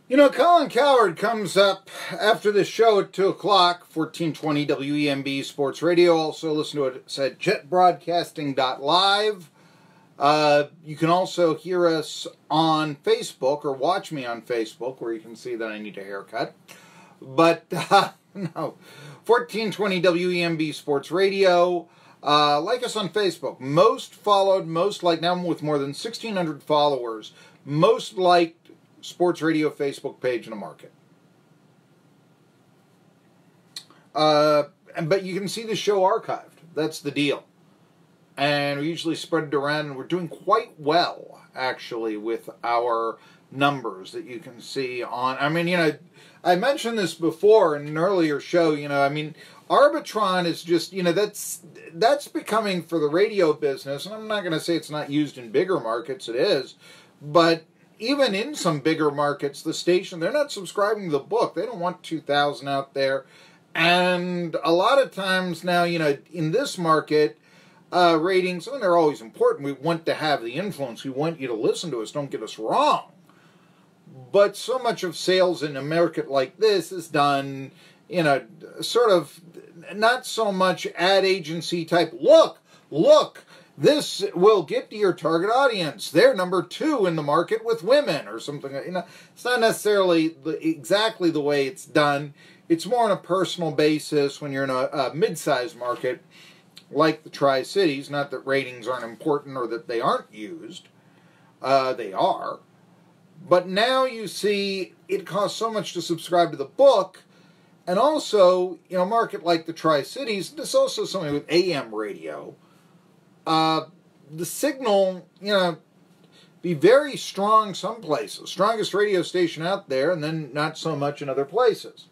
You know, Colin Coward comes up after the show at 2 o'clock, 1420 WEMB Sports Radio. Also listen to it at jetbroadcasting.live. You can also hear us on Facebook, or watch me on Facebook, where you can see that I need a haircut. But, no, 1420 WEMB Sports Radio. Like us on Facebook. Most followed, most liked, now with more than 1,600 followers, most liked sports radio Facebook page in the market. But you can see the show archived. That's the deal. And we usually spread it around, and we're doing quite well, actually, with our numbers that you can see on. I mean, you know, I mentioned this before in an earlier show, you know, I mean, Arbitron is just, you know, that's becoming, for the radio business, and I'm not going to say it's not used in bigger markets, it is, but even in some bigger markets, the station, they're not subscribing to the book. They don't want 2,000 out there. And a lot of times now, you know, in this market, ratings, and they're always important. We want to have the influence. We want you to listen to us. Don't get us wrong. But so much of sales in a market like this is done in a sort of not so much ad agency type, look, this will get to your target audience. They're number 2 in the market with women, or something. You know, it's not necessarily exactly the way it's done. It's more on a personal basis when you're in a mid-sized market like the Tri-Cities. Not that ratings aren't important or that they aren't used. They are. But now you see it costs so much to subscribe to the book. And also, you know, a market like the Tri-Cities, there's also something with AM radio. The signal, you know, be very strong some places. Strongest radio station out there, and then not so much in other places.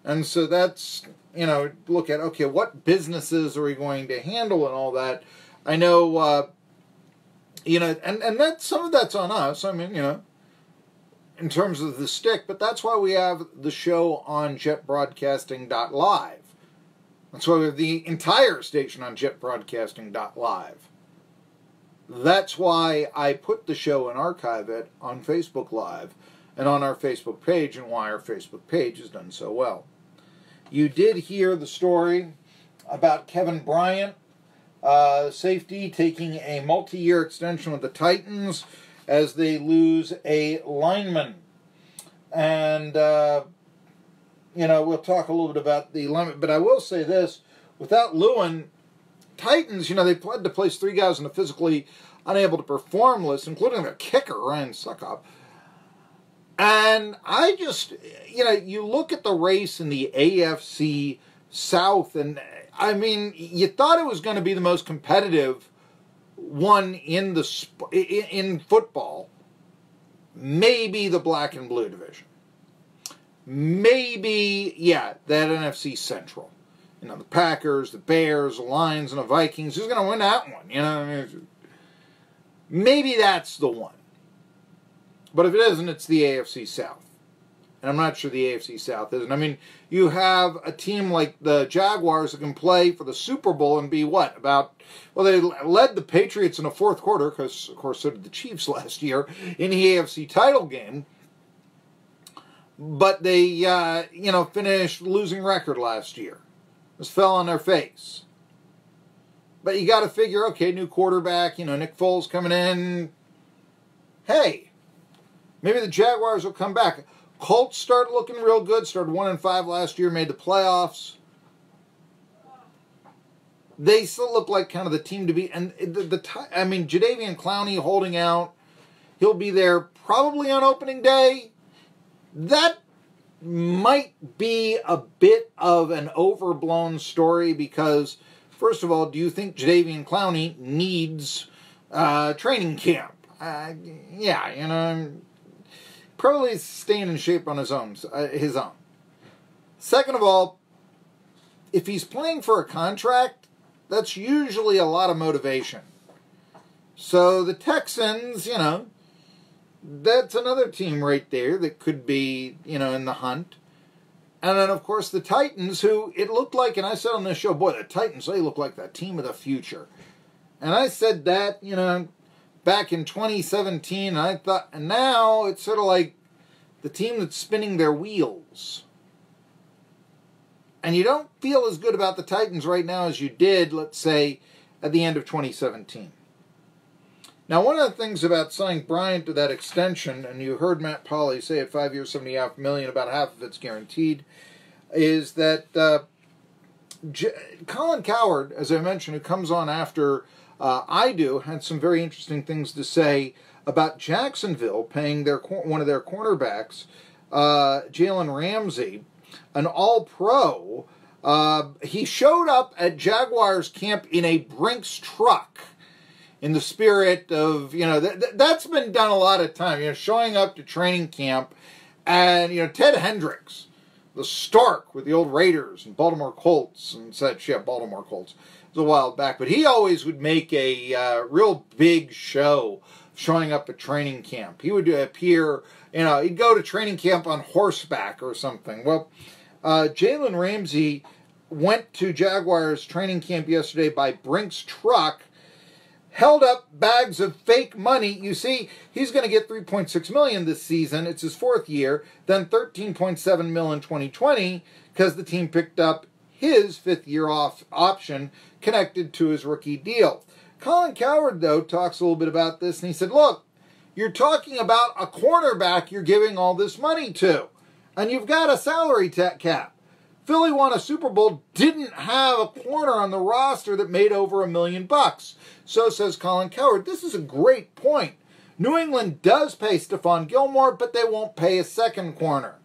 And so that's, you know, look at, okay, what businesses are we going to handle and all that. I know, you know, and that, some of that's on us. I mean, you know, in terms of the stick, but that's why we have the show on jetbroadcasting.live. That's why we have the entire station on jetbroadcasting.live. That's why I put the show and archive it on Facebook Live and on our Facebook page, and why our Facebook page has done so well. You did hear the story about Kevin Bryant, safety, taking a multi-year extension with the Titans as they lose a lineman. And, you know, we'll talk a little bit about the lineman, but I will say this, without Lewin, Titans, you know, they had to place 3 guys on a physically unable to perform list, including their kicker, Ryan Suckup. And I just, you know, you look at the race in the AFC South, and, I mean, you thought it was going to be the most competitive one in football. Maybe the black and blue division. Maybe, yeah, that NFC Central. You know, the Packers, the Bears, the Lions, and the Vikings. Who's going to win that one? You know, I mean, maybe that's the one. But if it isn't, it's the AFC South. And I'm not sure the AFC South isn't. I mean, you have a team like the Jaguars that can play for the Super Bowl and be what? Well, they led the Patriots in the fourth quarter, because, of course, so did the Chiefs last year, in the AFC title game. But they, you know, finished losing record last year. Just fell on their face. But you got to figure, okay, new quarterback, you know, Nick Foles coming in. Hey, maybe the Jaguars will come back. Colts start looking real good. Started 1-5 last year, made the playoffs. They still look like kind of the team to be. And I mean, Jadeveon Clowney holding out. He'll be there probably on opening day. That might be a bit of an overblown story because, first of all, do you think Jadeveon Clowney needs training camp? Yeah, you know, probably staying in shape on his own. Second of all, if he's playing for a contract, that's usually a lot of motivation. So the Texans, you know, that's another team right there that could be, you know, in the hunt. And then, of course, the Titans, who it looked like, and I said on this show, boy, the Titans, they look like that team of the future. And I said that, you know, back in 2017, and I thought, and now it's sort of like the team that's spinning their wheels. And you don't feel as good about the Titans right now as you did, let's say, at the end of 2017. Now, one of the things about signing Bryant to that extension, and you heard Matt Pauley say at 5 years, $70.5 million, about half of it's guaranteed, is that Colin Cowherd, as I mentioned, who comes on after I do, had some very interesting things to say about Jacksonville paying one of their cornerbacks, Jalen Ramsey, an all-pro. He showed up at Jaguars camp in a Brinks truck, in the spirit of, that's been done a lot of time, showing up to training camp. And, Ted Hendricks, the Stark with the old Raiders and Baltimore Colts and such, Baltimore Colts, it was a while back, but he always would make a real big show showing up at training camp. He would appear, he'd go to training camp on horseback or something. Well, Jalen Ramsey went to Jaguars training camp yesterday by Brinks truck, held up bags of fake money. You see, he's going to get $3.6 million this season. It's his fourth year. Then $13.7 million in 2020 because the team picked up his fifth-year option connected to his rookie deal. Colin Cowherd, though, talks a little bit about this, and he said, look, you're talking about a cornerback you're giving all this money to, and you've got a salary cap. Philly won a Super Bowl, didn't have a corner on the roster that made over $1 million. So says Colin Cowherd. This is a great point. New England does pay Stephon Gilmore, but they won't pay a second corner.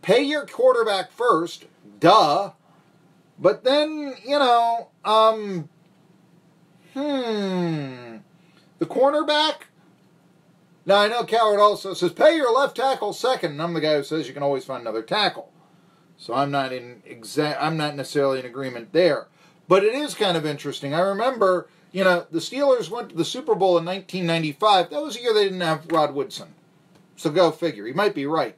Pay your quarterback first, duh. But then, the cornerback? Now, I know Cowherd also says, pay your left tackle second, and I'm the guy who says you can always find another tackle. So I'm not necessarily in agreement there. But it is kind of interesting. I remember, the Steelers went to the Super Bowl in 1995. That was the year they didn't have Rod Woodson. So go figure. He might be right.